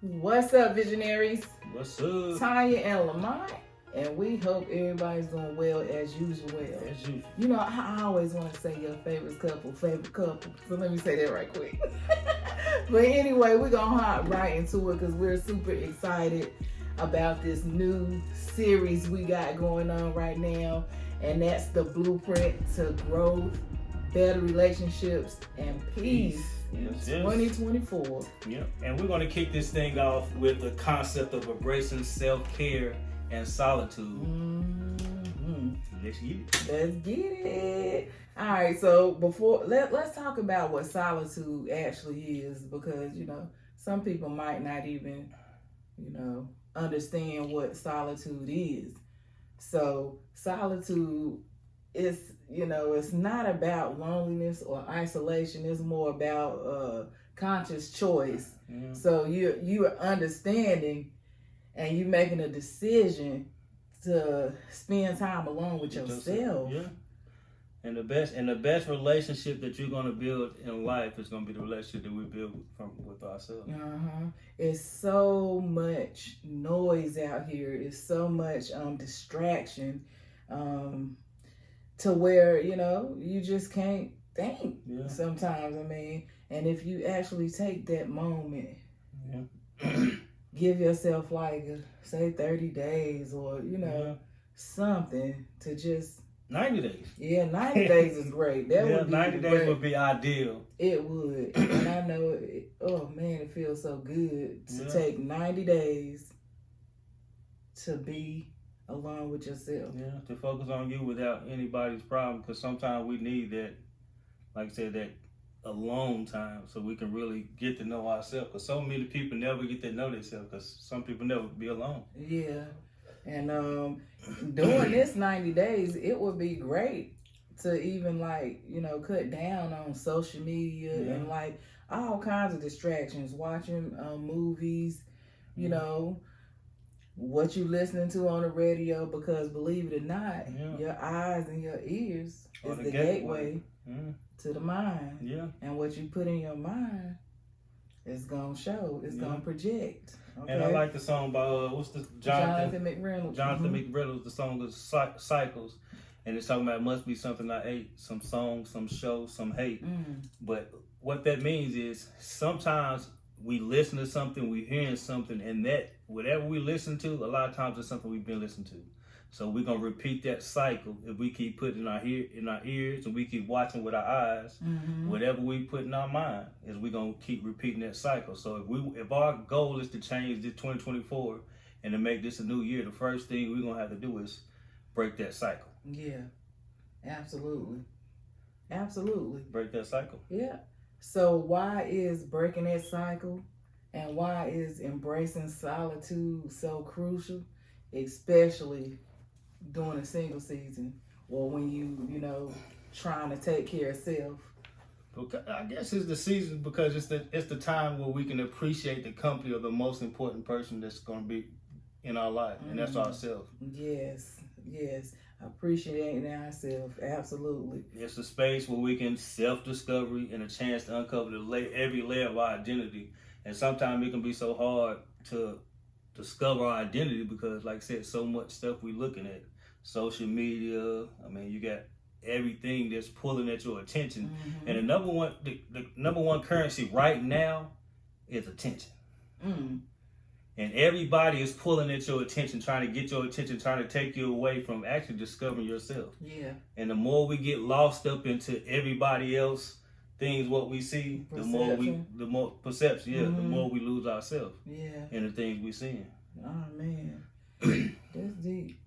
What's up, Visionaries? What's up? Tanya and Lamont, and we hope everybody's doing well as usual. As usual. You know, I always want to say your favorite couple. So let me say that right quick. But anyway, we're going to hop right into it because we're super excited about this new series we got going on right now. And that's the Blueprint to Growth, Better Relationships, and Peace. Yes. 2024. Yep. And we're going to kick this thing off with the concept of embracing self-care and solitude. Mm-hmm. Let's get it. Let's get it. All right, so let's talk about what solitude actually is, because some people might not even understand what solitude is. So solitude is it's not about loneliness or isolation. It's more about conscious choice. Yeah. So you are understanding and you making a decision to spend time alone with yourself. Yeah. And the best relationship that you're gonna build in life is gonna be the relationship that we build with ourselves. It's so much noise out here. It's so much distraction, to where you just can't think. Yeah. Sometimes. And if you actually take that moment, yeah. give yourself say 30 days or something to just 90 days. Yeah, 90 days is great. That would be 90 days great. would be ideal. It would. And I know it feels so good to take 90 days to be alone with yourself. Yeah, to focus on you without anybody's problem, because sometimes we need that, like I said, that alone time so we can really get to know ourselves, because so many people never get to know themselves because some people never be alone. Yeah. And during this 90 days, it would be great to even cut down on social media and all kinds of distractions, watching movies, what you listening to on the radio, because believe it or not, your eyes and your ears is the gateway to the mind. Yeah. And what you put in your mind is gonna show, it's gonna project. Okay? And I like the song by what's the Jonathan McReynolds. Jonathan McReynolds. The song is Cycles, and it's talking about it must be something I ate, some song, some show, some hate. But what that means is sometimes we listen to something, we hearing something, and that whatever we listen to, a lot of times it's something we've been listening to. So we're gonna repeat that cycle if we keep putting in our ears and we keep watching with our eyes. Whatever we put in our mind is we're gonna keep repeating that cycle. So if our goal is to change this 2024 and to make this a new year, the first thing we're gonna have to do is break that cycle. Yeah, absolutely. Break that cycle. Yeah. So why is breaking that cycle and why is embracing solitude so crucial, especially during a single season or when you trying to take care of self? I guess it's the season because it's the time where we can appreciate the company of the most important person that's going to be in our life, and that's ourselves. Yes. Appreciating ourselves, absolutely. It's a space where we can self-discovery and a chance to uncover every layer of our identity. And sometimes it can be so hard to discover our identity because, like I said, so much stuff we're looking at. Social media, you got everything that's pulling at your attention. And the number one currency right now is attention. And everybody is pulling at your attention, trying to get your attention, trying to take you away from actually discovering yourself. Yeah. And the more we get lost up into everybody else things, what we see, the more perception, the more we lose ourselves. Yeah. In the things we seeing. Oh man, that's deep.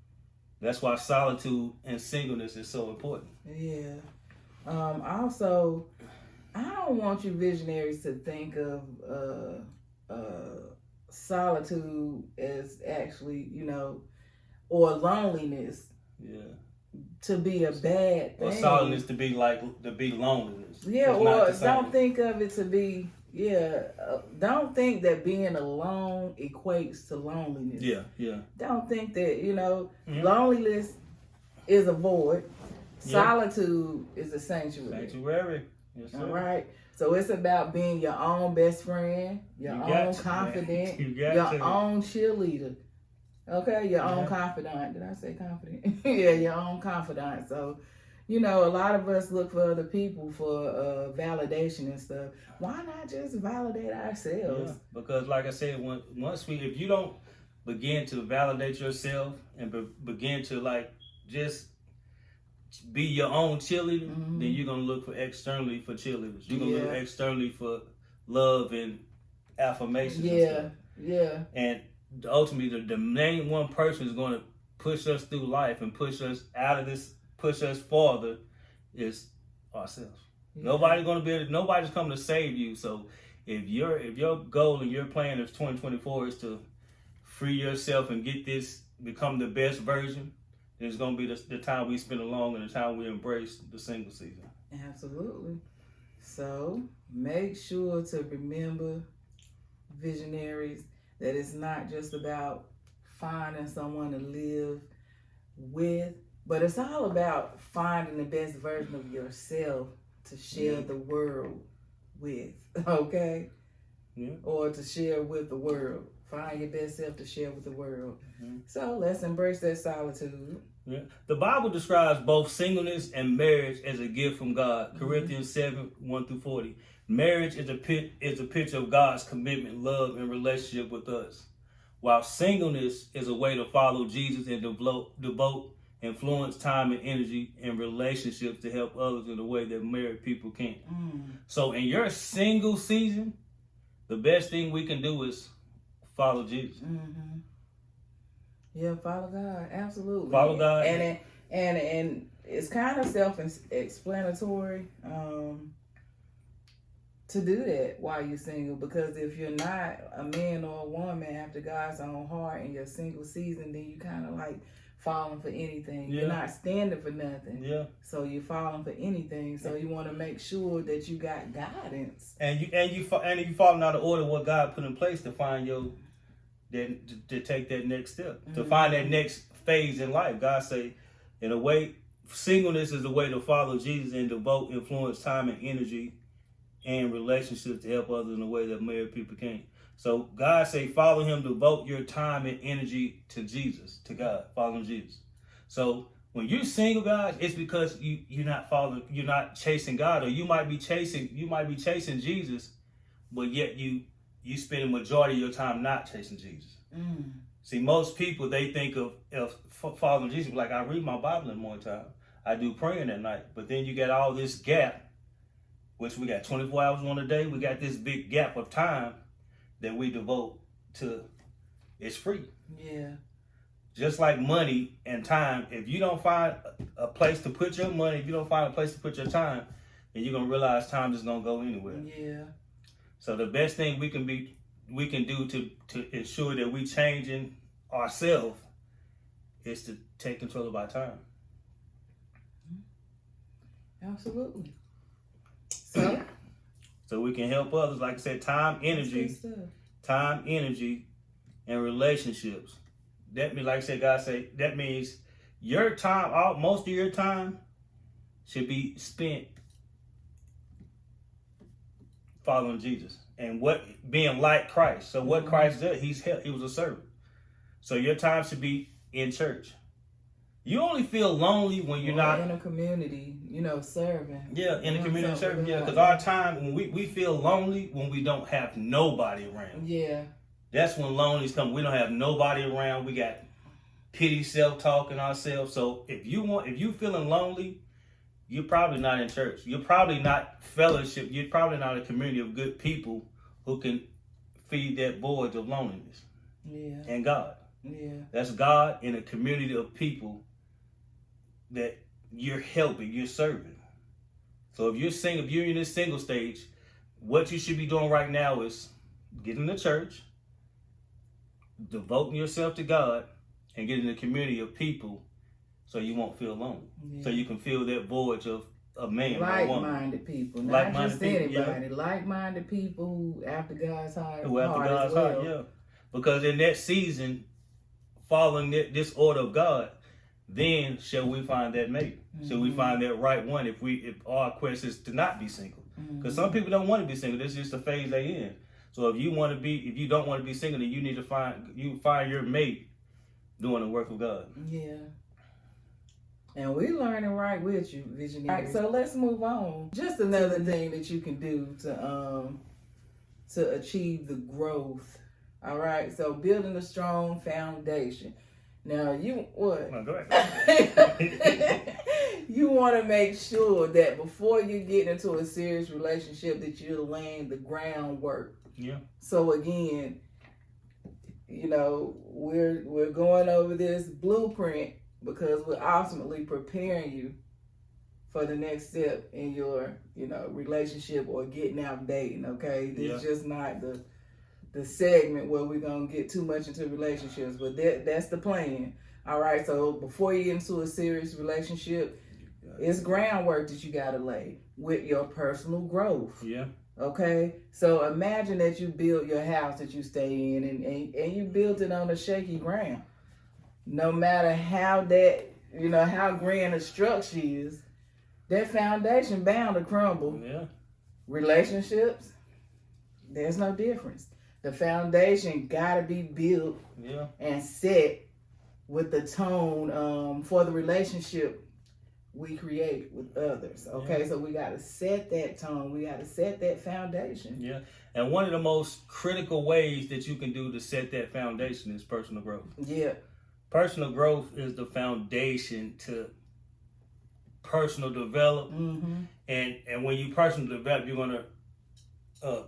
That's why solitude and singleness is so important. Yeah. Also, I don't want you visionaries to think of solitude as actually, or loneliness. Yeah. To be a bad thing. Or solitude to be loneliness. Yeah, or don't think of it to be, don't think that being alone equates to loneliness. Yeah. Don't think that, loneliness is a void. Solitude is a sanctuary. Sanctuary. Yes, sir. All right. So it's about being your own best friend, your own confidant, your own cheerleader. Okay, your own confidant. Did I say confident? Yeah, your own confidant. So, you know, a lot of us look for other people for validation and stuff. Why not just validate ourselves? Yeah, because like I said, if you don't begin to validate yourself and begin to like just be your own cheerleader, then you're gonna look for externally for cheerleaders. You're gonna look externally for love and affirmations. And stuff. And ultimately, the main one person is going to push us through life and push us out of this, push us farther, is ourselves. Nobody's going to be able. Nobody's coming to save you. So if your goal and your plan of 2024 is to free yourself and become the best version, it's going to be the time we spend alone and the time we embrace the single season. Absolutely. So make sure to remember, visionaries, that it's not just about finding someone to live with, but it's all about finding the best version of yourself to share the world with, okay? Yeah. Or to share with the world. Find your best self to share with the world. So let's embrace that solitude. Yeah. The Bible describes both singleness and marriage as a gift from God. Corinthians 7, 1-40. Marriage is a picture of God's commitment, love, and relationship with us. While singleness is a way to follow Jesus and devote influence, time, and energy in relationships to help others in a way that married people can't. So in your single season, the best thing we can do is follow Jesus. Yeah, follow God. Absolutely. Follow God. And it's kind of self-explanatory to do that while you're single, because if you're not a man or a woman after God's own heart in your single season, then you kind of like falling for anything. You're not standing for nothing. Yeah. So you're falling for anything. So you want to make sure that you got guidance. And you're falling out of order what God put in place to find to take that next step, to find that next phase in life. God say, in a way, singleness is a way to follow Jesus and devote influence, time, and energy and relationships to help others in a way that married people can't. So God say, follow him, devote your time and energy to Jesus, to God, following Jesus. So when you're single, guys, it's because you're not chasing God, or you might be chasing Jesus, but yet you spend a majority of your time not chasing Jesus. See, most people, they think of following Jesus like, I read my Bible in the morning time, I do praying at night, but then you got all this gap, which we got 24 hours on a day. We got this big gap of time that we devote to. It's free. Yeah. Just like money and time, if you don't find a place to put your money, if you don't find a place to put your time, then you're gonna realize time is gonna go anywhere. Yeah. So the best thing we can do to ensure that we changing ourselves is to take control of our time. Absolutely. So we can help others, like I said, time, energy, and relationships. That means, like I said, God say, that means your time, most of your time should be spent following Jesus and being like Christ. So what Christ did, he was a servant. So your time should be in church. You only feel lonely when you're not in a community, serving. Yeah, in the community serving. Yeah, because our time, when we feel lonely when we don't have nobody around. Yeah. That's when loneliness comes. We don't have nobody around. We got pity, self-talking ourselves. So if you feeling lonely, you're probably not in church. You're probably not fellowship. You're probably not a community of good people who can feed that void of loneliness. Yeah. And God. Yeah. That's God in a community of people that you're helping, you're serving. So if you're in this single stage, what you should be doing right now is getting to church, devoting yourself to God, and getting a community of people so you won't feel alone. Yeah. So you can feel that void of a man or a woman. Like-minded people, not just anybody. Yeah. Like-minded people who after God's heart. Who after God's heart, yeah. Because in that season, following this order of God, then shall we find that mate. Shall we find that right one if our quest is to not be single. Because some people don't want to be single. This is just the phase they in. So if you don't want to be single, then you need to find your mate doing the work of God. Yeah. And we're learning right with you, Visionaries. All right, so let's move on. Just another thing that you can do to achieve the growth. All right, so building a strong foundation. Now, you what? No, go ahead. You want to make sure that before you get into a serious relationship that you're laying the groundwork. Yeah. So again, you know, we're going over this blueprint because we're ultimately preparing you for the next step in your, relationship or getting out dating. Okay, this is just not the segment where we're gonna get too much into relationships, but that's the plan. All right, so before you get into a serious relationship, it's groundwork that you gotta lay with your personal growth. Yeah. Okay, so imagine that you build your house that you stay in, and you built it on a shaky ground. No matter how how grand the structure is, that foundation bound to crumble. Yeah. Relationships, there's no difference. The foundation gotta be built and set with the tone for the relationship we create with others. Okay, so we gotta set that tone. We gotta set that foundation. Yeah, and one of the most critical ways that you can do to set that foundation is personal growth. Yeah. Personal growth is the foundation to personal development. Mm-hmm. And when you personal develop, you're gonna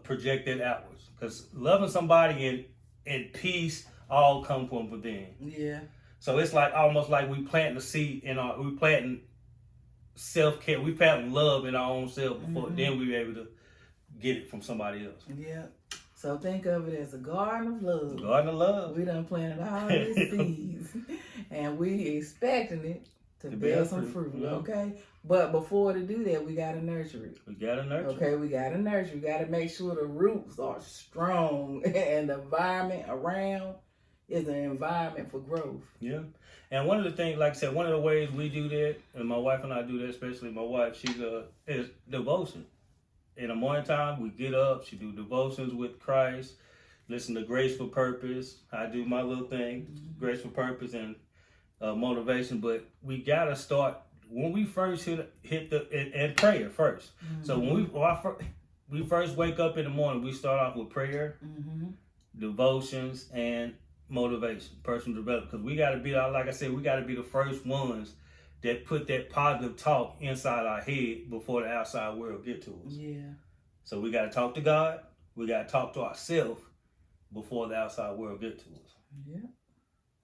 project that outwards. Because loving somebody and peace all come from within. Yeah. So it's like almost like we planting a seed we planting self-care. We planting love in our own self before then we're able to get it from somebody else. Yeah. So think of it as a garden of love. Garden of love. We done planted all these seeds and we expecting it to bear some fruit. Yeah. Okay. But before to do that, we gotta nurture it. We gotta nurture. Okay, we gotta nurture. We gotta make sure the roots are strong and the environment around is an environment for growth. Yeah. And one of the things, like I said, one of the ways we do that, and my wife and I do that, especially my wife, is devotion. In the morning time, we get up, she do devotions with Christ, listen to Grace for Purpose. I do my little thing, Grace for Purpose and motivation. But we gotta start when we first hit and prayer first. So when we first wake up in the morning, we start off with prayer, devotions, and motivation, personal development. Because we got to be, like I said, we got to be the first ones that put that positive talk inside our head before the outside world get to us. Yeah. So we got to talk to God. We got to talk to ourselves before the outside world get to us. Yeah.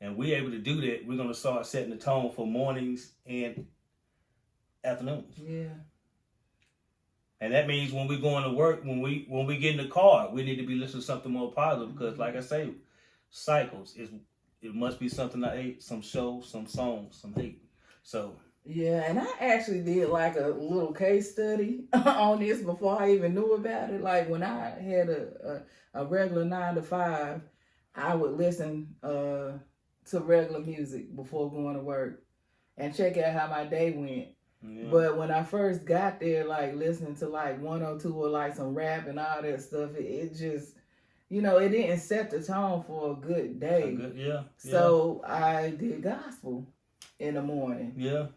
And we able to do that, we're going to start setting the tone for mornings and afternoons. Yeah. And that means when we going to work, when we get in the car, we need to be listening to something more positive because, like I say, cycles it must be something I ate, some show, some song, some hate. So yeah, and I actually did like a little case study on this before I even knew about it. Like when I had a regular 9 to 5, I would listen to regular music before going to work and check out how my day went. Yeah. But when I first got there, like listening to like 102 or like some rap and all that stuff, it just, it didn't set the tone for a good day. So I did gospel in the morning. Yeah.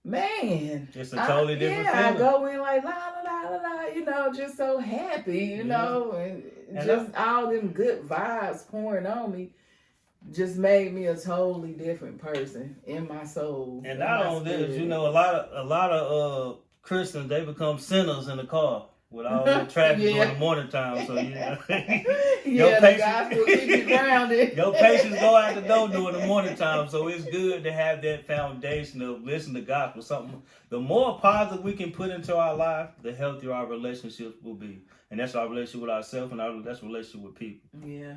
Man. It's a totally different feeling. I go in like la la la la la, just so happy, you know, and just all them good vibes pouring on me just made me a totally different person in my soul. And not only this, a lot of Christians, they become sinners in the car with all the traffic during the morning time. So the gospel keep you grounded. Your patience go out the door during the morning time. So it's good to have that foundation of listening to gospel. Something the more positive we can put into our life, the healthier our relationships will be. And that's our relationship with ourselves and that's relationship with people. Yeah.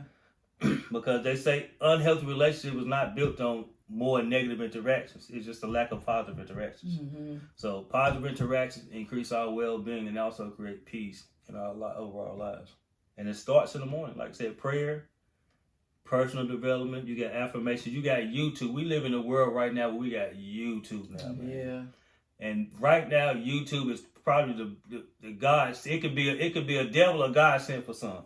Because they say unhealthy relationship is not built on more negative interactions. It's just a lack of positive interactions. So positive interactions increase our well-being and also create peace in our overall lives. And it starts in the morning. Like I said, prayer, personal development. You got affirmations. You got YouTube. We live in a world right now where we got YouTube now, man. And right now, YouTube is probably the God. It could be a devil or God sent for some,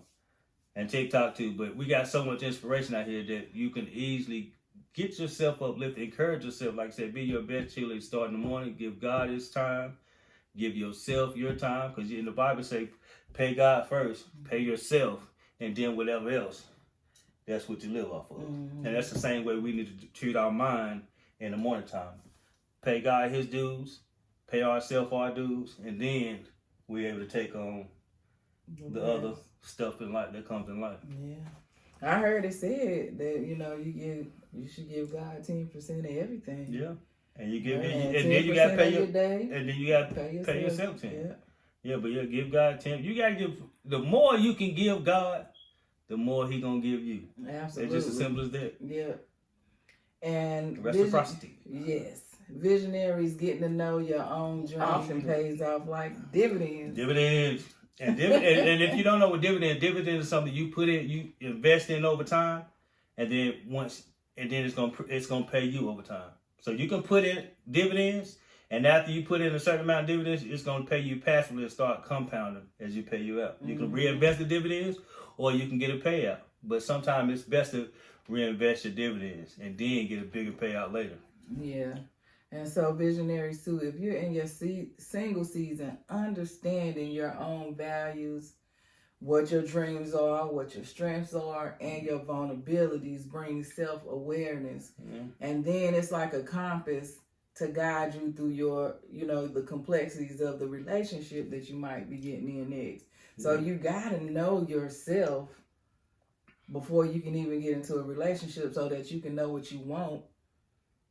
and TikTok too. But we got so much inspiration out here that you can easily get yourself uplifted, encourage yourself. Like I said, be your best cheerleader. Start in the morning. Give God His time. Give yourself your time, because in the Bible say, pay God first, pay yourself, and then whatever else. That's what you live off of. And that's the same way we need to treat our mind in the morning time. Pay God His dues, pay ourselves our dues, and then we're able to take on the other stuff in life that comes in life. Yeah. I heard it said that, you should give God 10% of everything. Yeah. And you give and then you gotta pay your day, and then you gotta pay yourself 10. Yeah, but give God 10. You gotta give. The more you can give God, the more He gonna give you. Absolutely. It's just as simple as that. Yeah. And reciprocity. Yes. Visionaries, getting to know your own dreams pays off like dividends. Dividends. And if you don't know what dividend is something you put in, you invest in over time, and then it's gonna pay you over time. So you can put in dividends, and after you put in a certain amount of dividends, it's going to pay you passively and start compounding as you pay you out. You can reinvest the dividends, or you can get a payout. But sometimes it's best to reinvest your dividends and then get a bigger payout later. Yeah. And so Visionaries too, if you're in your single season, understanding your own values, what your dreams are, what your strengths are, and your vulnerabilities brings self-awareness. And then it's like a compass to guide you through your, the complexities of the relationship that you might be getting in next. So you got to know yourself before you can even get into a relationship, so that you can know what you want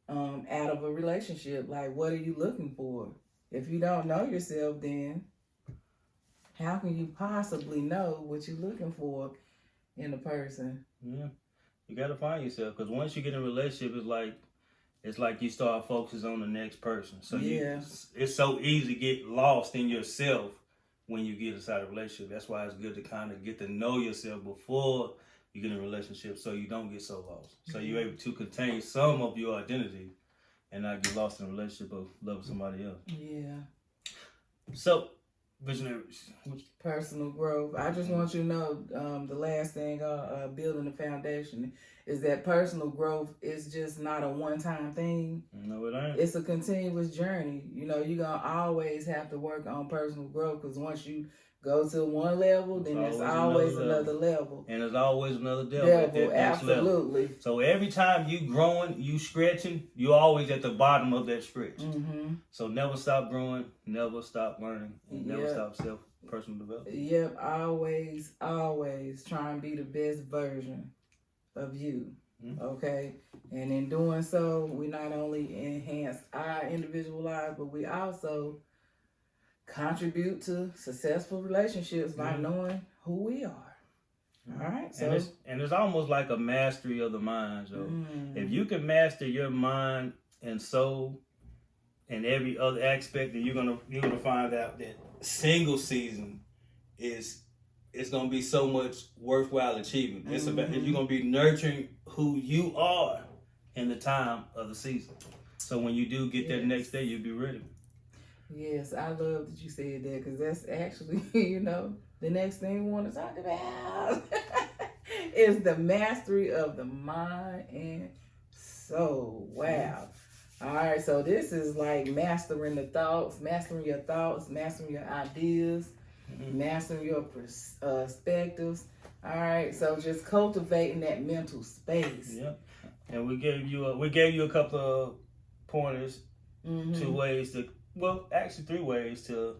out of a relationship. Like, what are you looking for? If you don't know yourself, then how can you possibly know what you're looking for in a person? Yeah, you got to find yourself, because once you get in a relationship, it's like you start focusing on the next person. So it's so easy to get lost in yourself when you get inside a relationship. That's why it's good to kind of get to know yourself before you get in a relationship, so you don't get so lost. So you're able to contain some of your identity and not get lost in a relationship of loving somebody else. Yeah. So, Visionaries. Personal growth. I just want you to know the last thing, building the foundation, is that personal growth is just not a one-time thing. No, it ain't. It's a continuous journey. You're going to always have to work on personal growth, because once you go to one level, then there's always another level. And there's always another devil. Absolutely. Level. So every time you growing, you stretching, you're always at the bottom of that stretch. So never stop growing, never stop learning, and never stop personal development. Yep, always try and be the best version of you. Okay? And in doing so, we not only enhance our individual lives, but we also contribute to successful relationships by knowing who we are. All right. So it's almost like a mastery of the mind. So if you can master your mind and soul and every other aspect, then you're gonna find out that single season is gonna be so much worthwhile achievement. It's about you're gonna be nurturing who you are in the time of the season. So when you do get that next day, you'll be ready. Yes, I love that you said that, because that's actually, the next thing we want to talk about is the mastery of the mind and soul. Wow. All right, so this is like mastering the thoughts, mastering your thoughts, mastering your ideas, mastering your perspectives. All right, so just cultivating that mental space. Yeah, and we gave you a couple of pointers, 2 ways to. Well, actually 3 ways to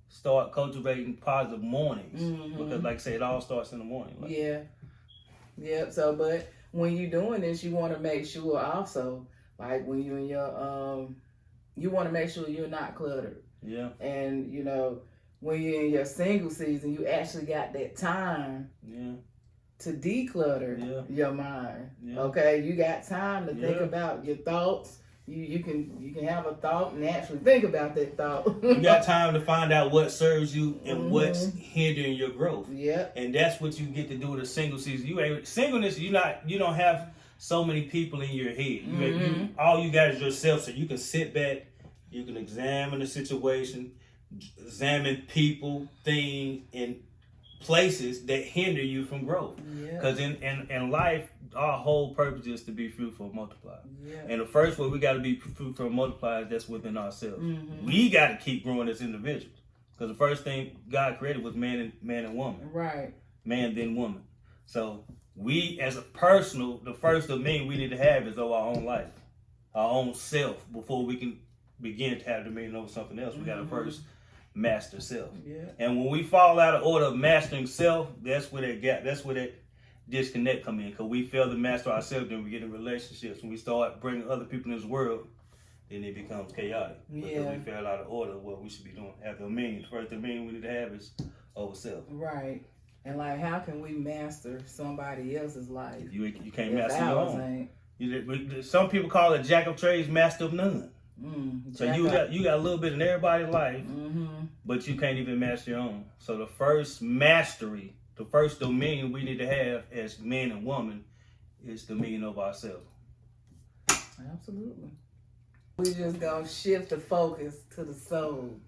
start cultivating positive mornings. Because like I said, it all starts in the morning. Like. Yeah. Yep. So, but when you're doing this, you want to make sure also, like when you're in your, you want to make sure you're not cluttered. Yeah. And, when you're in your single season, you actually got that time to declutter your mind. Yeah. Okay. You got time to think about your thoughts. You can have a thought and actually think about that thought. You got time to find out what serves you and what's hindering your growth. Yeah. And that's what you get to do with a single season. Singleness, you don't have so many people in your head. All you got is yourself, so you can sit back You can examine the situation, examine people, things, and places that hinder you from growth. Because in life, our whole purpose is to be fruitful and multiply. And the first way we got to be fruitful and multiply is that's within ourselves. We got to keep growing as individuals. Because the first thing God created was man and woman. Right. Man, then woman. So we, as a personal, the first dominion we need to have is over our own life, our own self, before we can begin to have dominion over something else. We got to first master self. And when we fall out of order of mastering self, that's where that disconnect come in. Because we fail to master ourselves, then we get in relationships. When we start bringing other people in this world, then it becomes chaotic. Because we fell out of order of what we should be doing. Have dominion. The first dominion we need to have is over self. Right. And like, how can we master somebody else's life? You can't master your own. Some people call it jack of trades, master of none. So you got a little bit in everybody's life, but you can't even master your own. So the first mastery, the first dominion we need to have as man and woman is dominion of ourselves. Absolutely. We just gonna shift the focus to the soul,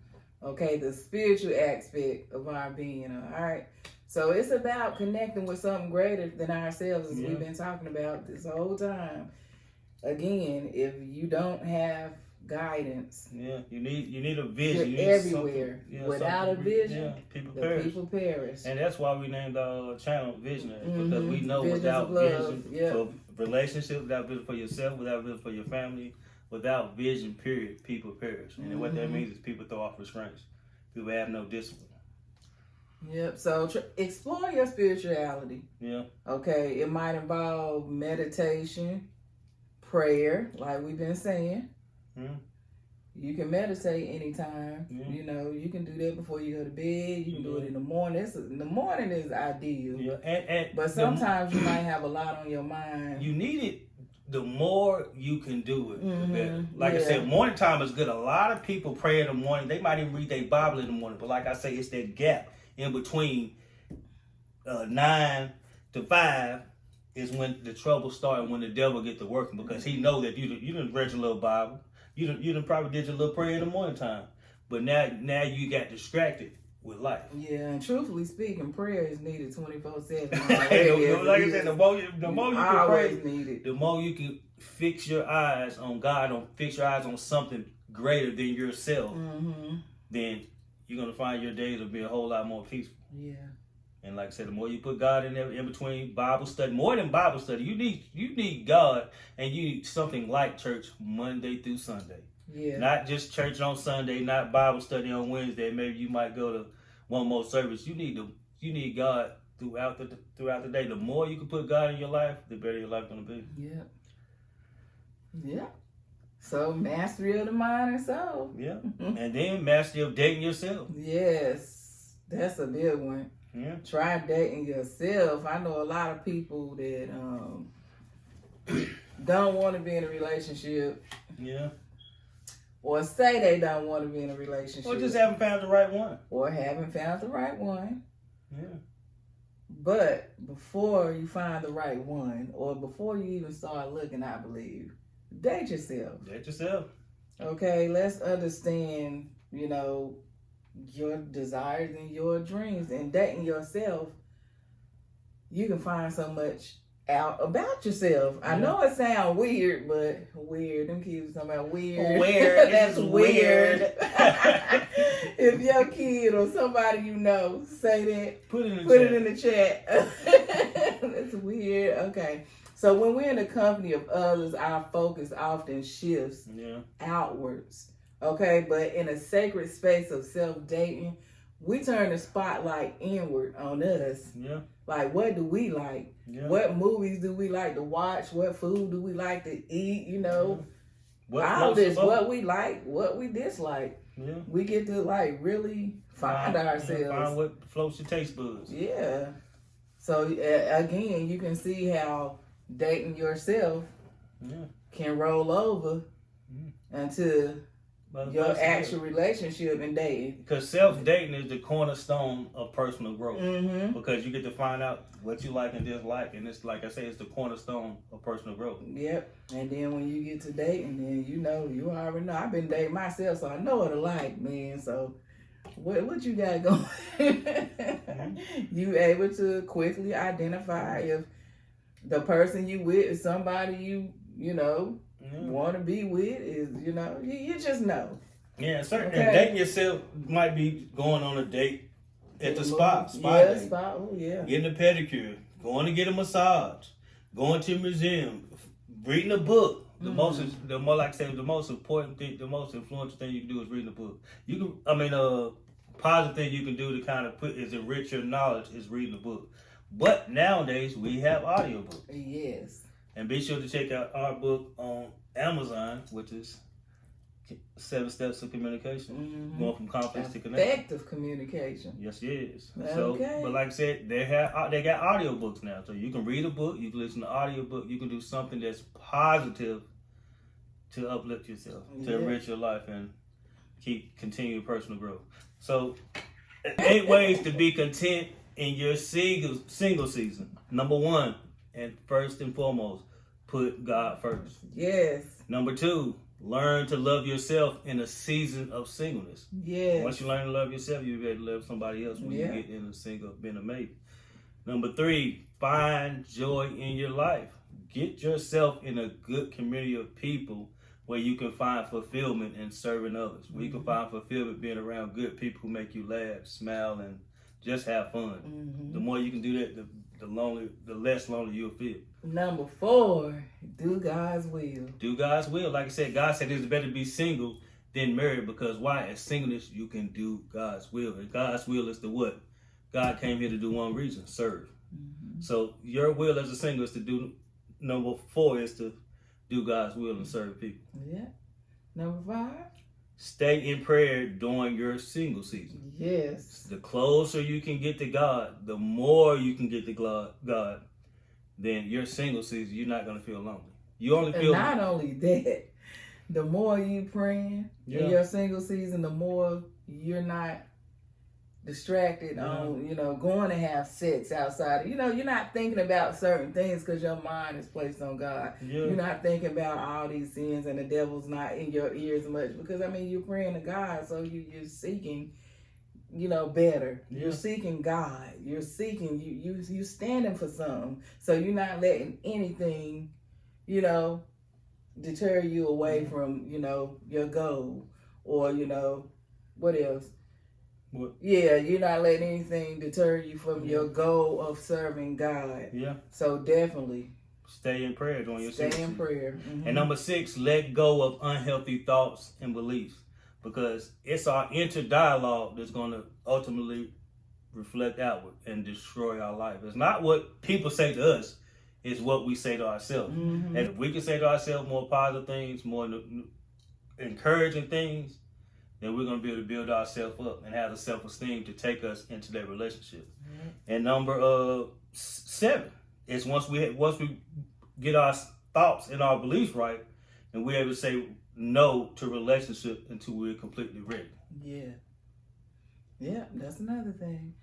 okay, the spiritual aspect of our being. All right. So it's about connecting with something greater than ourselves, as we've been talking about this whole time. Again, if you don't have guidance, you need a vision. You're everywhere. Without a vision, people perish. And that's why we named our channel Visionaries, because we know without vision for relationships, without vision for yourself, without vision for your family, without vision, period, people perish. And what that means is people throw off restraints. People have no discipline. Yep. So explore your spirituality. Yeah. Okay. It might involve meditation, prayer, like we've been saying. You can meditate anytime. You know, you can do that before you go to bed. You can do it in the morning. The morning is ideal. But sometimes you might have a lot on your mind. You need it. The more you can do it, the better. Like I said, morning time is good. A lot of people pray in the morning. They might even read their Bible in the morning. But like I say, it's that gap in between 9 to 5 is when the trouble starts, when the devil get to working, because he know that you done read your little Bible. You done probably did your little prayer in the morning time. But now you got distracted with life. Yeah, and truthfully speaking, prayer is needed 24/7. Like I said, the more you can pray, the more you can fix your eyes on God, fix your eyes on something greater than yourself. Then you're gonna find your days will be a whole lot more peaceful. Yeah. And like I said, the more you put God in there, in between Bible study, more than Bible study, you need God, and you need something like church Monday through Sunday. Yeah. Not just church on Sunday, not Bible study on Wednesday. Maybe you might go to one more service. You need God throughout the day. The more you can put God in your life, the better your life gonna be. Yeah. Yeah. So mastery of the mind and soul. Yeah. And then mastery of dating yourself. Yes. That's a big one. Yeah. Try dating yourself. I know a lot of people that don't want to be in a relationship. Yeah. Or say they don't want to be in a relationship. Or just haven't found the right one. Yeah. But before you find the right one, or before you even start looking, I believe, date yourself. Date yourself. Okay, let's understand, your desires and your dreams. And dating yourself, you can find so much out about yourself. I know it sounds weird, but weird. Them kids talking about weird. Weird. That's weird. If your kid or somebody say that, put it in the chat. That's weird. Okay. So when we're in the company of others, our focus often shifts outwards. Okay, but in a sacred space of self-dating, we turn the spotlight inward on us. Yeah. Like, what do we like? Yeah. What movies do we like to watch? What food do we like to eat? All this, what we like, what we dislike. Yeah. We get to really find ourselves. Find what floats your taste buds. Yeah. So again, you can see how dating yourself can roll over into your actual relationship and dating. Because self-dating is the cornerstone of personal growth. Because you get to find out what you like and dislike. And it's like I say, it's the cornerstone of personal growth. Yep. And then when you get to dating, then you already know. I've been dating myself, so I know what I like, man. So what you got going? You able to quickly identify if the person you with is somebody you want to be with, is you just know. Yeah, certainly. Okay. And dating yourself might be going on a date at the spa date. Getting a pedicure, going to get a massage, going to a museum, reading a book. The most important thing, the most influential thing you can do is reading a book. Positive thing you can do to kind of enrich your knowledge is reading a book. But nowadays we have audiobooks. Yes. And be sure to check out our book on Amazon, which is 7 Steps of Communication, going from conflict to connection. Effective communication. Yes, it is. Okay. So, but like I said, they got audiobooks now, so you can read a book, you can listen to audiobook, you can do something that's positive to uplift yourself, to enrich your life, and continue personal growth. So, 8 ways to be content in your single season. Number 1, and first and foremost, put God first. Yes. Number 2, learn to love yourself in a season of singleness. Yes. Once you learn to love yourself, you'll be able to love somebody else when you get in a single, being a mate. Number 3, find joy in your life. Get yourself in a good community of people where you can find fulfillment in serving others. Where you can find fulfillment being around good people who make you laugh, smile, and just have fun. The more you can do that, the less lonely you'll feel. Number 4, do God's will. Do God's will. Like I said, God said it's better to be single than married, because why? As singleness, you can do God's will. And God's will is to what? God came here to do one reason, serve. So your will as a single is to do, number 4 is to do God's will and serve people. Yeah. Number 5. Stay in prayer during your single season. Yes. The closer you can get to God, the more you can get to God, then your single season, you're not going to feel lonely. You only feel... And not only that, the more you praying in your single season, the more you're not distracted on, going to have sex outside. You're not thinking about certain things because your mind is placed on God. You're not thinking about all these sins, and the devil's not in your ears much because, you're praying to God, so you're seeking, better. You're seeking God. You're seeking, you standing for something. So you're not letting anything, deter you away from, your goal or, what else? What? Yeah, you're not letting anything deter you from your goal of serving God. Yeah. So definitely stay in prayer during your season. Stay in prayer. And number 6, let go of unhealthy thoughts and beliefs, because it's our inner dialogue that's going to ultimately reflect outward and destroy our life. It's not what people say to us, it's what we say to ourselves. And if we can say to ourselves more positive things, more encouraging things, then we're going to be able to build ourselves up and have the self-esteem to take us into that relationship. And number 7 is once we get our thoughts and our beliefs right, and we're able to say no to relationship until we're completely ready. Yeah, that's another thing.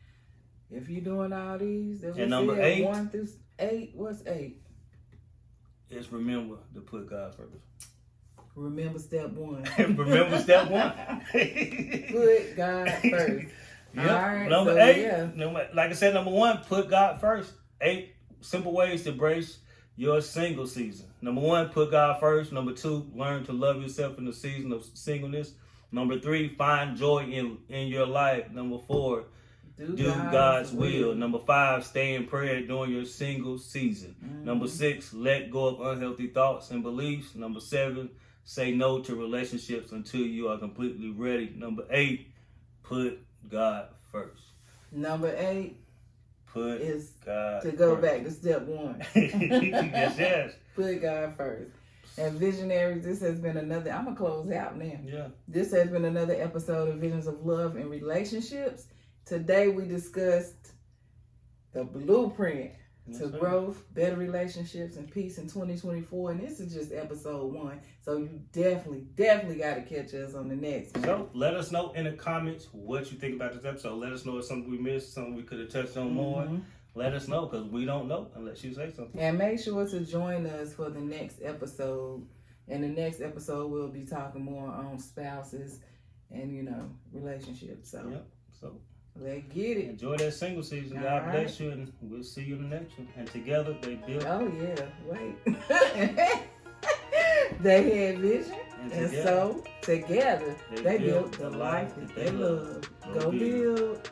If you're doing all these, and number 8, 1 through 8, what's 8? Is remember to put God first. Remember step 1. Remember step 1. Put God first. Yep. Right, Number 8. Like I said, number 1, put God first. 8 simple ways to embrace your single season. Number 1, put God first. Number 2, learn to love yourself in the season of singleness. Number 3, find joy in your life. Number 4, do God's will. Number 5, stay in prayer during your single season. Number 6, let go of unhealthy thoughts and beliefs. Number 7, say no to relationships until you are completely ready. Number 8, put God first. Number 8 is God to go first. Back to step 1. yes. Put God first. And Visionaries, this has been another, I'm going to close out now. Yeah. This has been another episode of Visions of Love and Relationships. Today we discussed the blueprint to growth, better relationships, and peace in 2024. And this is just episode 1. So you definitely got to catch us on the next one. So let us know in the comments what you think about this episode. Let us know if something we missed, something we could have touched on more. Let us know, because we don't know unless you say something. And make sure to join us for the next episode. In the next episode, we'll be talking more on spouses and, relationships. So, let's get it. Enjoy that single season. God bless you, and we'll see you in the next one. And together, they built. Oh, yeah. Wait. They had vision. And so, together, they built the life that they love. Go build.